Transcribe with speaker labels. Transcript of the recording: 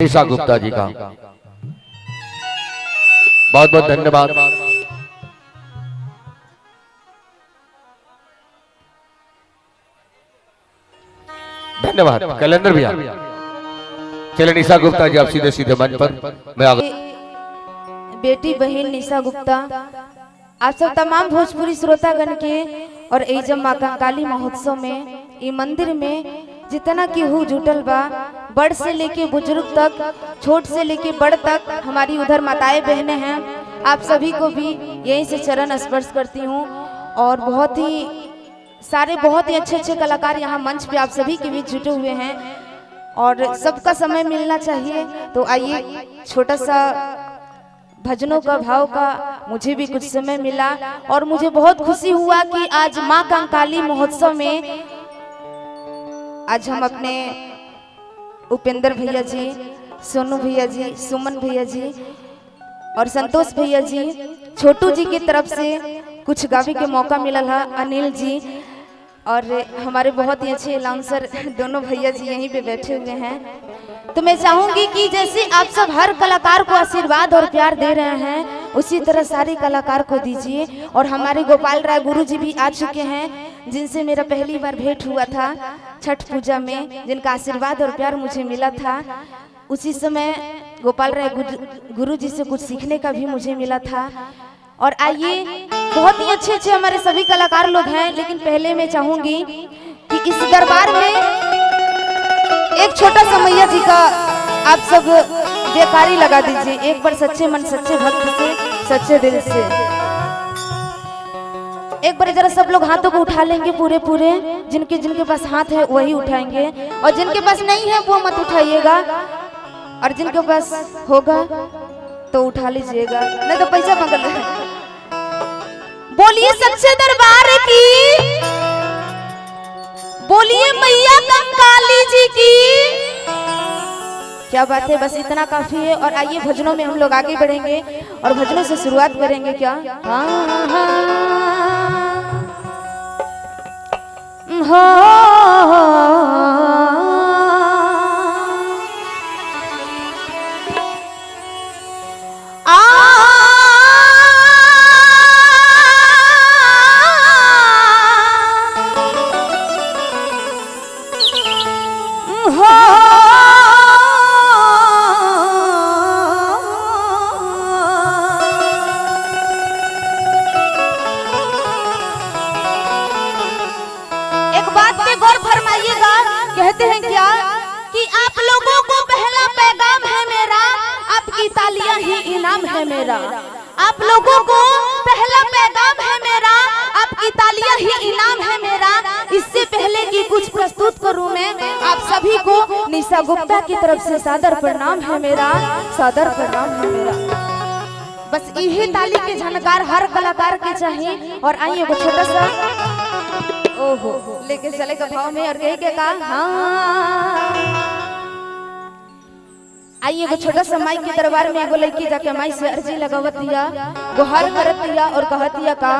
Speaker 1: निशा गुप्ता जी का बहुत बहुत धन्यवाद। धन्यवाद कैलेंडर भैया। चले निशा गुप्ता जी आप सीधे सीधे मंच पर। मैं
Speaker 2: बेटी बहन निशा गुप्ता आप सब तमाम भोजपुरी श्रोतागण के और एजम माँ कंकाली महोत्सव में ये मंदिर में जितना की हु जुटल बा, बड़ से लेके बुजुर्ग तक, छोट से लेके बड़ तक हमारी उधर माताएं बहनें हैं। आप सभी को भी यहीं से चरण स्पर्श करती हूँ और बहुत ही अच्छे अच्छे कलाकार यहाँ मंच पे आप सभी के बीच जुटे हुए हैं और सबका समय मिलना चाहिए। तो आइए छोटा सा भजनों का भाव का मुझे भी कुछ समय मिला और मुझे बहुत खुशी हुआ कि आज माँ कंकाली महोत्सव में आज हम अपने उपेंद्र भैया जी, सोनू भैया जी, सुमन भैया जी और संतोष भैया जी, छोटू जी की तरफ से कुछ गावे के मौका मिला है। अनिल जी और हमारे बहुत ही अच्छे अनाउंसर दोनों भैया जी यहीं पे बैठे हुए हैं। तो मैं चाहूंगी कि जैसे आप सब हर कलाकार को आशीर्वाद और प्यार दे रहे हैं उसी तरह सारे कलाकार को दीजिए। और हमारे गोपाल राय गुरु जी भी आ चुके हैं जिनसे मेरा पहली बार भेंट हुआ था छठ पूजा में, जिनका आशीर्वाद और प्यार मुझे मिला था। उसी समय गोपाल राय गुरु जी से कुछ सीखने का भी मुझे मिला था। और आइए बहुत ही अच्छे अच्छे हमारे सभी कलाकार लोग हैं, लेकिन पहले मैं चाहूंगी कि इस दरबार में एक छोटा सा मैया जी का आप सब जयकारी लगा दीजिए एक बार सच्चे मन सच्चे भक्त से सच्चे दिल से। एक बार जरा सब लोग हाथों को उठा लेंगे पूरे पूरे, जिनके जिनके पास हाथ है वही उठाएंगे और जिनके पास नहीं है वो मत उठाइएगा और जिनके पास होगा तो उठा लीजिएगा, नहीं तो पैसा मंगल है। बोलिए सच्चे दरबार की, बोलिए मैया कंकाली जी की। क्या बात है, बस इतना काफी है। और आइए भजनों में हम लोग आगे बढ़ेंगे और भजनों से शुरुआत करेंगे। क्या कहते हैं क्या कि आप लोगों को पहला पैगाम है मेरा, आपकी तालियां ही इनाम है मेरा। आप लोगों को पहला पैगाम है मेरा, आपकी तालियां ही इनाम है मेरा। इससे पहले कि कुछ प्रस्तुत करूं मैं आप सभी को, निशा गुप्ता की तरफ से सादर प्रणाम है मेरा, सादर प्रणाम है मेरा। बस यही ताली के झनकार हर कलाकार के चाहिए। और आइए वो छोटा सा ओहो लेके चले का भाव में और कहे के का आइए वो छोटा सा माई के दरबार में एगो लड़की जाके माई से अर्जी लगावतिया, गुहार करतिया और कहतिया का